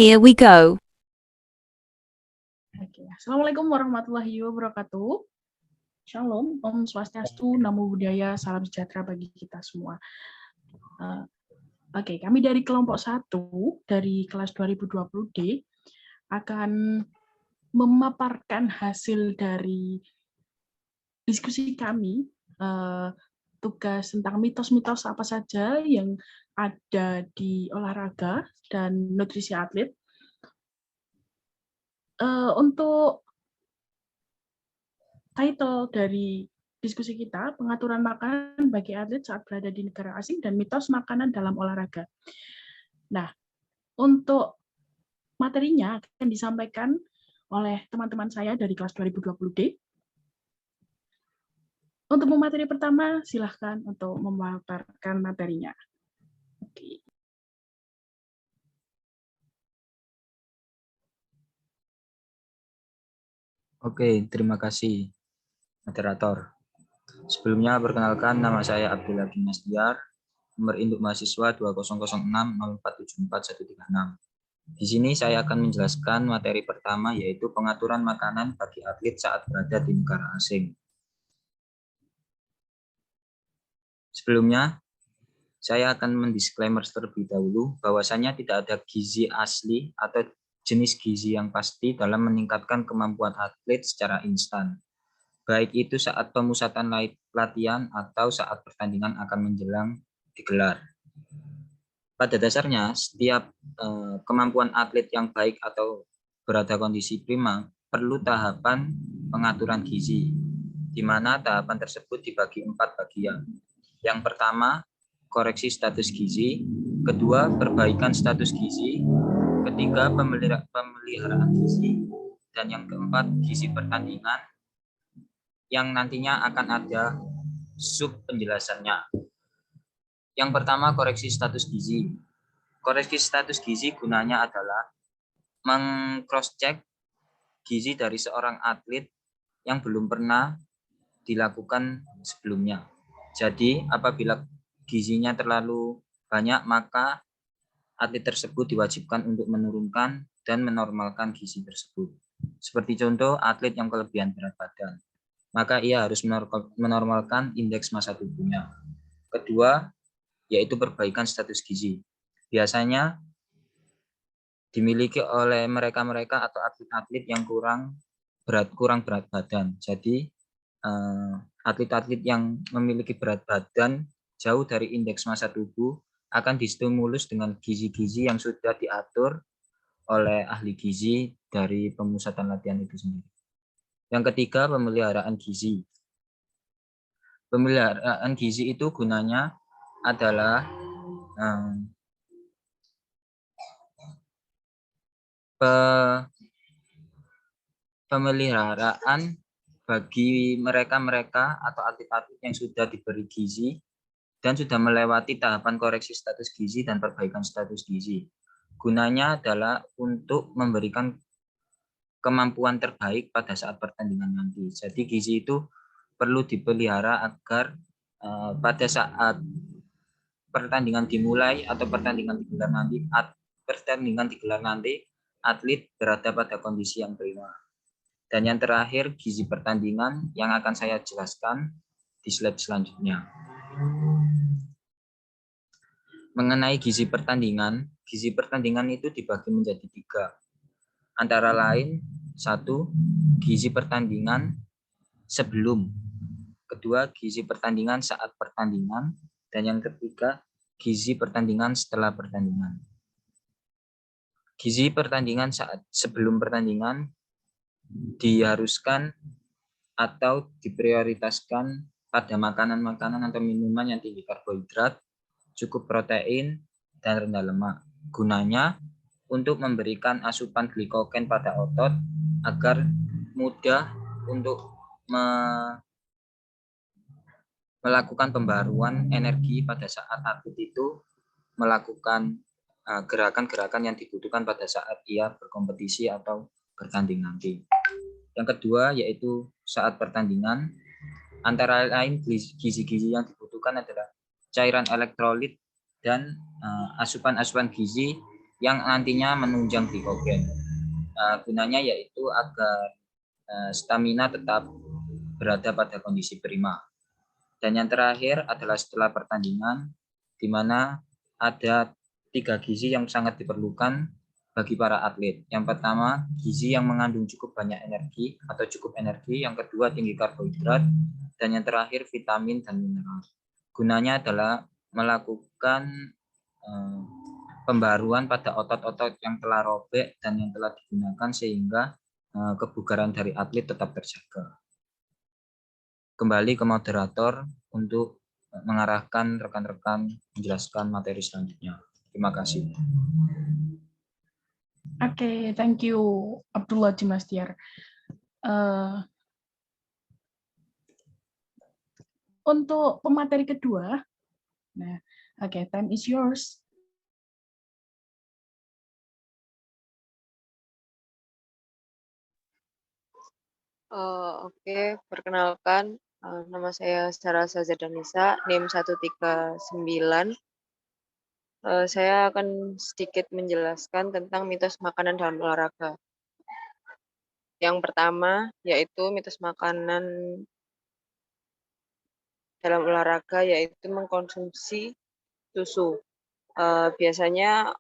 Here we go. Oke. Assalamualaikum warahmatullahi wabarakatuh. Shalom, Om Swastiastu, Namo Buddhaya, salam sejahtera bagi kita semua. Oke, kami dari kelompok 1 dari kelas 2020D akan memaparkan hasil dari diskusi kami, tugas tentang mitos-mitos apa saja yang ada di olahraga dan nutrisi atlet. Untuk title dari diskusi kita, pengaturan makanan bagi atlet saat berada di negara asing dan mitos makanan dalam olahraga. Nah, untuk materinya akan disampaikan oleh teman-teman saya dari kelas 2020D. Untuk materi pertama, silahkan untuk memaparkan materinya. Oke. Oke, terima kasih, moderator. Sebelumnya, perkenalkan nama saya Abdul Hakim Masdiar, nomor induk mahasiswa 200604744136. Di sini saya akan menjelaskan materi pertama, yaitu pengaturan makanan bagi atlet saat berada di negara asing. Sebelumnya, saya akan mendisklaimer terlebih dahulu bahwasanya tidak ada gizi asli atau jenis gizi yang pasti dalam meningkatkan kemampuan atlet secara instan, baik itu saat pemusatan latihan atau saat pertandingan akan menjelang digelar. Pada dasarnya, setiap kemampuan atlet yang baik atau berada kondisi prima perlu tahapan pengaturan gizi, di mana tahapan tersebut dibagi 4 bagian. Yang pertama, koreksi status gizi, kedua, perbaikan status gizi, ketiga, pemeliharaan gizi, dan yang keempat, gizi pertandingan, yang nantinya akan ada sub penjelasannya. Yang pertama, koreksi status gizi. Koreksi status gizi gunanya adalah meng-cross-check gizi dari seorang atlet yang belum pernah dilakukan sebelumnya. Jadi, apabila gizinya terlalu banyak, maka atlet tersebut diwajibkan untuk menurunkan dan menormalkan gizi tersebut. Seperti contoh, atlet yang kelebihan berat badan, maka ia harus menormalkan indeks massa tubuhnya. Kedua, yaitu perbaikan status gizi. Biasanya dimiliki oleh mereka-mereka atau atlet-atlet yang kurang berat badan. Jadi atlet-atlet yang memiliki berat badan jauh dari indeks massa tubuh akan distimulus dengan gizi-gizi yang sudah diatur oleh ahli gizi dari pemusatan latihan itu sendiri. Yang ketiga, pemeliharaan gizi. Pemeliharaan gizi itu gunanya adalah pemeliharaan bagi mereka-mereka atau atlet-atlet yang sudah diberi gizi dan sudah melewati tahapan koreksi status gizi dan perbaikan status gizi. Gunanya adalah untuk memberikan kemampuan terbaik pada saat pertandingan nanti. Jadi gizi itu perlu dipelihara agar pada saat pertandingan dimulai atau pertandingan digelar nanti, atlet berada pada kondisi yang prima. Dan yang terakhir, gizi pertandingan yang akan saya jelaskan di slide selanjutnya. Mengenai gizi pertandingan itu dibagi menjadi 3. Antara lain, 1, gizi pertandingan sebelum. Kedua, gizi pertandingan saat pertandingan. Dan yang ketiga, gizi pertandingan setelah pertandingan. Gizi pertandingan saat sebelum pertandingan diharuskan atau diprioritaskan pada makanan-makanan atau minuman yang tinggi karbohidrat, cukup protein, dan rendah lemak. Gunanya untuk memberikan asupan glikogen pada otot agar mudah untuk melakukan pembaruan energi pada saat atlet itu melakukan gerakan-gerakan yang dibutuhkan pada saat ia berkompetisi atau bertanding nanti. Yang kedua yaitu saat pertandingan, antara lain gizi-gizi yang dibutuhkan adalah cairan elektrolit dan asupan-asupan gizi yang nantinya menunjang glikogen. Gunanya yaitu agar stamina tetap berada pada kondisi prima. Dan yang terakhir adalah setelah pertandingan, di mana ada 3 gizi yang sangat diperlukan bagi para atlet. Yang pertama, gizi yang mengandung cukup banyak energi atau cukup energi. Yang kedua, tinggi karbohidrat. Dan yang terakhir, vitamin dan mineral. Gunanya adalah melakukan pembaruan pada otot-otot yang telah robek dan yang telah digunakan sehingga kebugaran dari atlet tetap terjaga. Kembali ke moderator untuk mengarahkan rekan-rekan menjelaskan materi selanjutnya. Terima kasih. Oke, thank you Abdullah Jimastiar. Untuk pemateri kedua, nah, oke, time is yours. Oke, perkenalkan, nama saya Sarah Sazadanisa, NIM 139. Saya akan sedikit menjelaskan tentang mitos makanan dalam olahraga. Yang pertama, yaitu mitos makanan dalam olahraga, yaitu mengkonsumsi susu. Biasanya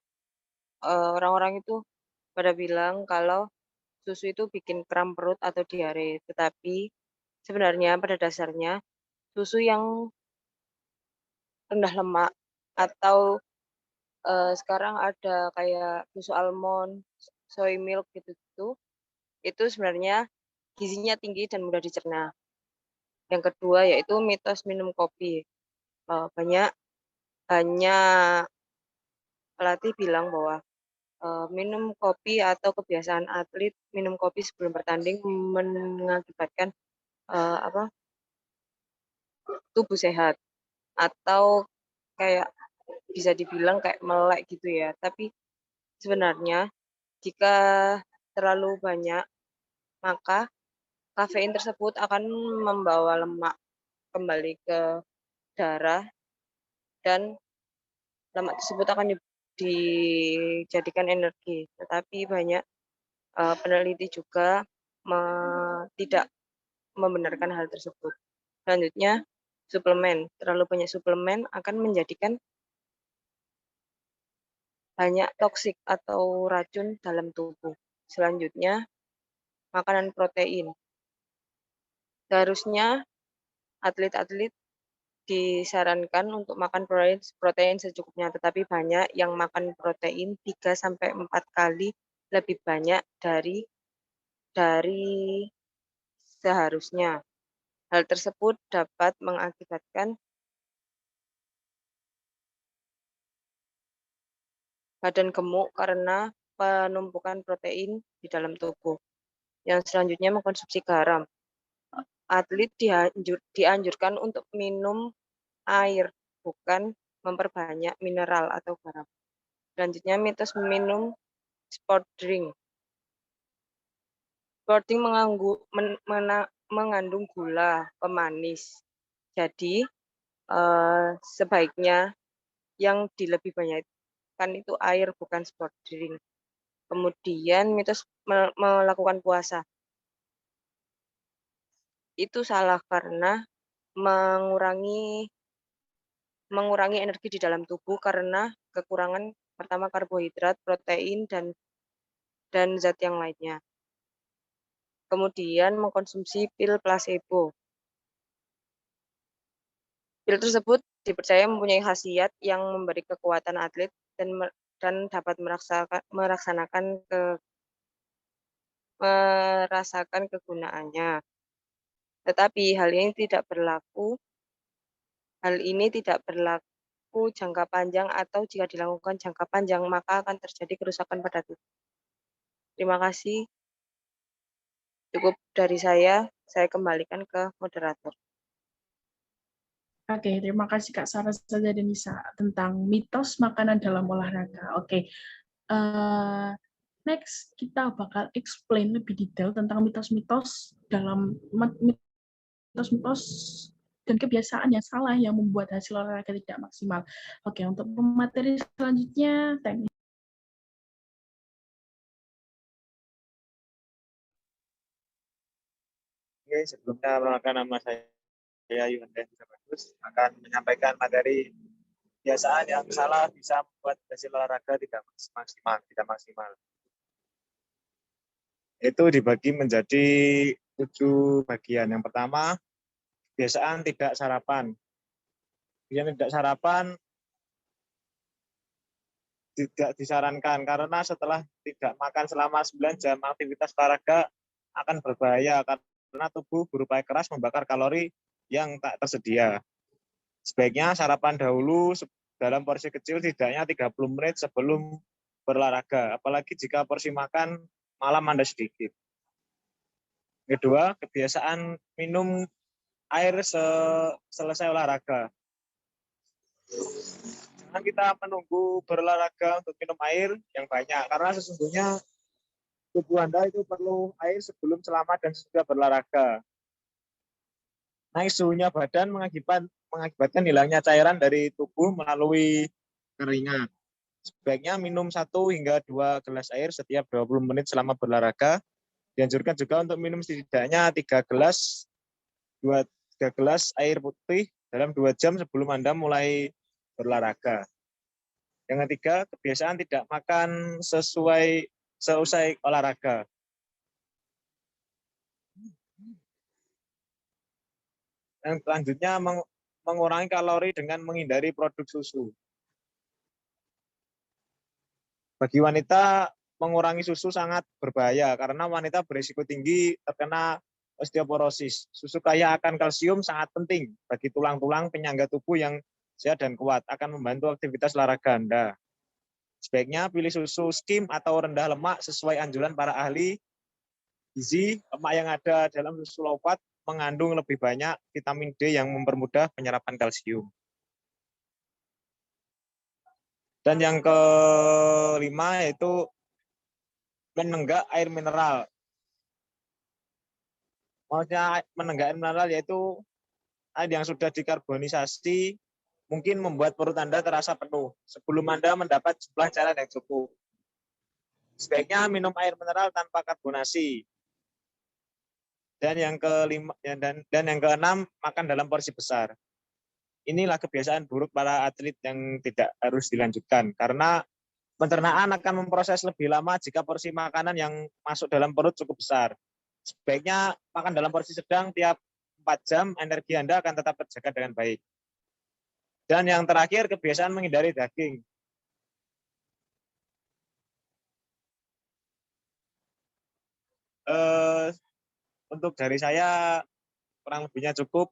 orang-orang itu pada bilang kalau susu itu bikin kram perut atau diare, tetapi sebenarnya pada dasarnya susu yang rendah lemak atau sekarang ada kayak susu almond, soy milk gitu-gitu, itu sebenarnya gizinya tinggi dan mudah dicerna. Yang kedua yaitu mitos minum kopi. Banyak pelatih bilang bahwa minum kopi atau kebiasaan atlet minum kopi sebelum bertanding mengakibatkan tubuh sehat atau kayak bisa dibilang kayak melek gitu ya. Tapi sebenarnya jika terlalu banyak, maka kafein tersebut akan membawa lemak kembali ke darah dan lemak tersebut akan dijadikan energi. Tetapi banyak peneliti juga tidak membenarkan hal tersebut. Selanjutnya, suplemen. Terlalu banyak suplemen akan menjadikan banyak toksik atau racun dalam tubuh. Selanjutnya, makanan protein. Seharusnya atlet-atlet disarankan untuk makan protein secukupnya, tetapi banyak yang makan protein 3-4 kali lebih banyak dari seharusnya. Hal tersebut dapat mengakibatkan badan gemuk karena penumpukan protein di dalam tubuh. Yang selanjutnya mengkonsumsi garam. Atlet dianjurkan untuk minum air, bukan memperbanyak mineral atau garam. Selanjutnya mitos minum sport drink. Sport drink mengandung gula pemanis. Jadi sebaiknya yang dilebih banyakkan itu air, bukan sport drink. Kemudian mitos melakukan puasa. Itu salah karena mengurangi energi di dalam tubuh karena kekurangan pertama karbohidrat, protein dan zat yang lainnya. Kemudian mengkonsumsi pil placebo. Pil tersebut dipercaya mempunyai khasiat yang memberi kekuatan atlet dan dapat merasakan kegunaannya. Tetapi hal ini tidak berlaku jangka panjang atau jika dilakukan jangka panjang maka akan terjadi kerusakan pada tubuh. Terima kasih. Cukup dari saya kembalikan ke moderator. Oke, terima kasih Kak Sarah Sazadanisa tentang mitos makanan dalam olahraga. Oke, next kita bakal explain lebih detail tentang mitos-mitos dan kebiasaan yang salah yang membuat hasil olahraga tidak maksimal. Oke, untuk pemateri selanjutnya, Oke, sebelumnya perkenalkan nama saya Yuhanda Bagus akan menyampaikan materi kebiasaan yang salah bisa membuat hasil olahraga tidak maksimal. Itu dibagi menjadi 7 bagian. Yang pertama, kebiasaan tidak sarapan. Kebiasaan tidak sarapan tidak disarankan karena setelah tidak makan selama 9 jam aktivitas olahraga akan berbahaya karena tubuh berupaya keras membakar kalori yang tak tersedia. Sebaiknya sarapan dahulu dalam porsi kecil tidaknya 30 menit sebelum berolahraga, apalagi jika porsi makan malam Anda sedikit. Kedua, kebiasaan minum air selesai olahraga. Jangan kita menunggu berolahraga untuk minum air yang banyak, karena sesungguhnya tubuh Anda itu perlu air sebelum, selama, dan sesudah berolahraga. Naik suhunya badan mengakibatkan hilangnya cairan dari tubuh melalui keringat. Sebaiknya minum 1 hingga 2 gelas air setiap 20 menit selama berolahraga. Dianjurkan juga untuk minum setidaknya 3 gelas air putih dalam 2 jam sebelum Anda mulai berolahraga. Yang ketiga, kebiasaan tidak makan seusai olahraga. Yang selanjutnya, mengurangi kalori dengan menghindari produk susu. Bagi wanita, mengurangi susu sangat berbahaya karena wanita berisiko tinggi terkena osteoporosis. Susu kaya akan kalsium sangat penting bagi tulang-tulang penyangga tubuh yang sehat dan kuat, akan membantu aktivitas olahraga Anda. Sebaiknya pilih susu skim atau rendah lemak sesuai anjuran para ahli gizi. Lemak yang ada dalam susu low fat mengandung lebih banyak vitamin D yang mempermudah penyerapan kalsium. Dan yang kelima yaitu menenggak air mineral. Maksudnya menenggak air mineral yaitu air yang sudah dikarbonisasi mungkin membuat perut Anda terasa penuh sebelum Anda mendapat jumlah cairan yang cukup. Sebaiknya minum air mineral tanpa karbonasi. Dan yang keenam, makan dalam porsi besar. Inilah kebiasaan buruk para atlet yang tidak harus dilanjutkan karena pencernaan akan memproses lebih lama jika porsi makanan yang masuk dalam perut cukup besar. Sebaiknya makan dalam porsi sedang tiap 4 jam, energi Anda akan tetap terjaga dengan baik. Dan yang terakhir, kebiasaan menghindari daging. Untuk dari saya, kurang lebihnya cukup.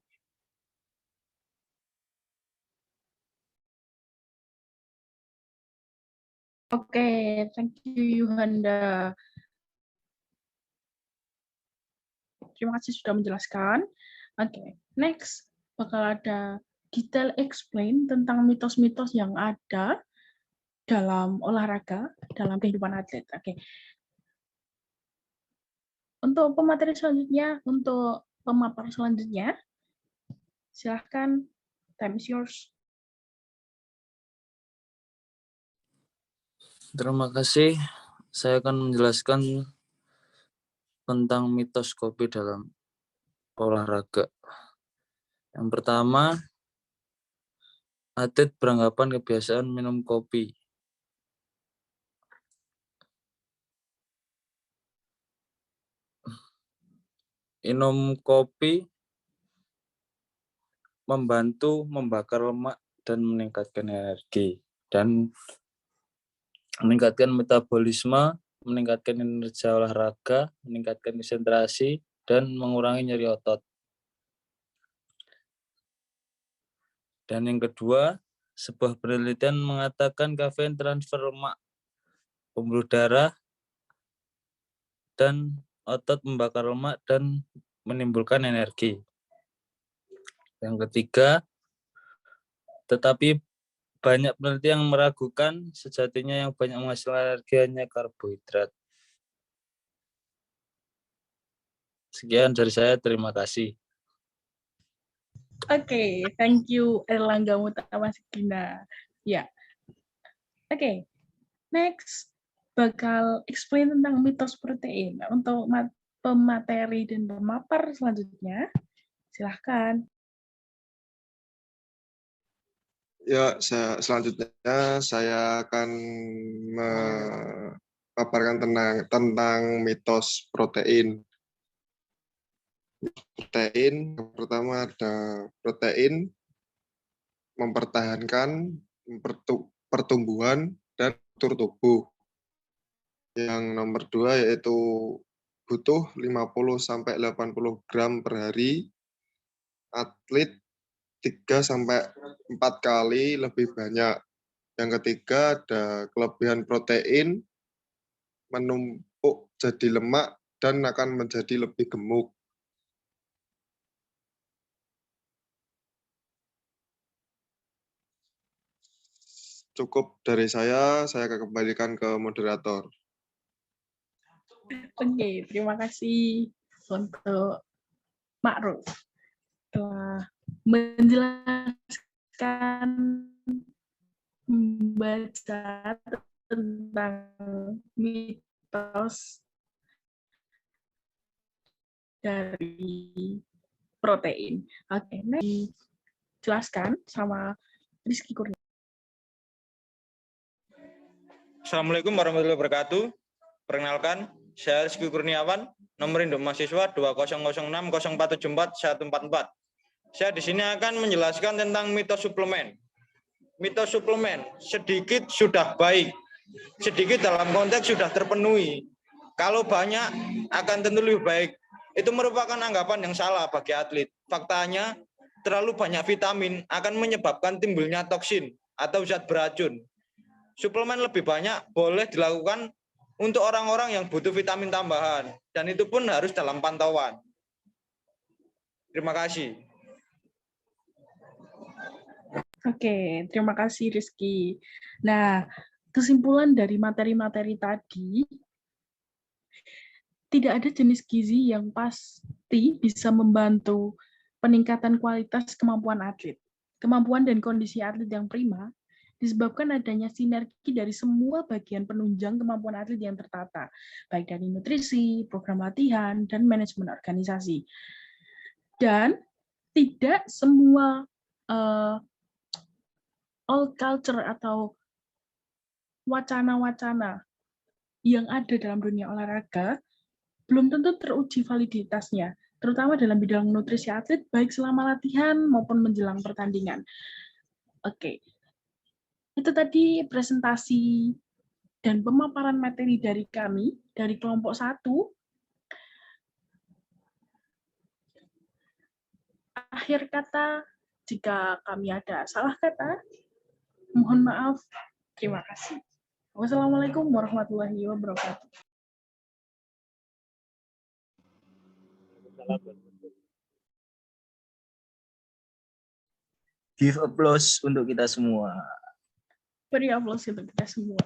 Oke, thank you Yuhanda. Terima kasih sudah menjelaskan. Oke, next bakal ada detail explain tentang mitos-mitos yang ada dalam olahraga, dalam kehidupan atlet. Oke. Untuk pemateri selanjutnya, untuk pemaparan selanjutnya, silahkan, time is yours. Terima kasih. Saya akan menjelaskan tentang mitos kopi dalam olahraga. Yang pertama, atlet beranggapan kebiasaan minum kopi. Minum kopi membantu membakar lemak dan meningkatkan energi dan meningkatkan metabolisme, meningkatkan energi olahraga, meningkatkan konsentrasi, dan mengurangi nyeri otot. Dan yang kedua, sebuah penelitian mengatakan kafein transfer lemak, pembuluh darah, dan otot membakar lemak dan menimbulkan energi. Yang ketiga, tetapi banyak penelitian yang meragukan sejatinya yang banyak menghasilkan energi hanya karbohidrat. Sekian dari saya, terima kasih. Oke, thank you Erlangga Mutama Sigina. Ya. Oke, next bakal explain tentang mitos protein. Untuk pemateri dan pemapar selanjutnya. Silahkan. Ya, selanjutnya saya akan memaparkan tentang mitos protein. Protein, yang pertama ada protein mempertahankan pertumbuhan dan struktur tubuh. Yang nomor 2 yaitu butuh 50-80 gram per hari. Atlet 3-4 kali lebih banyak. Yang ketiga ada kelebihan protein menumpuk jadi lemak dan akan menjadi lebih gemuk. Cukup dari saya akan kembalikan ke moderator. Oke, terima kasih untuk Ma'ruf telah menjelaskan, membaca tentang mitos dari protein. Oke, dijelaskan sama Rizky Kurnia. Assalamualaikum warahmatullahi wabarakatuh. Perkenalkan, saya Rizky Kurniawan, nomor induk mahasiswa 20060474-144. Saya di sini akan menjelaskan tentang mitos suplemen. Mitos suplemen, sedikit sudah baik, sedikit dalam konteks sudah terpenuhi. Kalau banyak akan tentu lebih baik. Itu merupakan anggapan yang salah bagi atlet. Faktanya, terlalu banyak vitamin akan menyebabkan timbulnya toksin atau zat beracun. Suplemen lebih banyak boleh dilakukan untuk orang-orang yang butuh vitamin tambahan. Dan itu pun harus dalam pantauan. Terima kasih. Oke, terima kasih Rizky. Nah, kesimpulan dari materi-materi tadi, tidak ada jenis gizi yang pasti bisa membantu peningkatan kualitas kemampuan atlet. Kemampuan dan kondisi atlet yang prima disebabkan adanya sinergi dari semua bagian penunjang kemampuan atlet yang tertata, baik dari nutrisi, program latihan, dan manajemen organisasi. Dan tidak semua old culture atau wacana-wacana yang ada dalam dunia olahraga belum tentu teruji validitasnya, terutama dalam bidang nutrisi atlet, baik selama latihan maupun menjelang pertandingan. Oke, itu tadi presentasi dan pemaparan materi dari kami, dari kelompok 1. Akhir kata, jika kami ada salah kata, mohon maaf. Terima kasih. Wassalamualaikum warahmatullahi wabarakatuh. Give applause untuk kita semua. Beri aplaus untuk kita semua.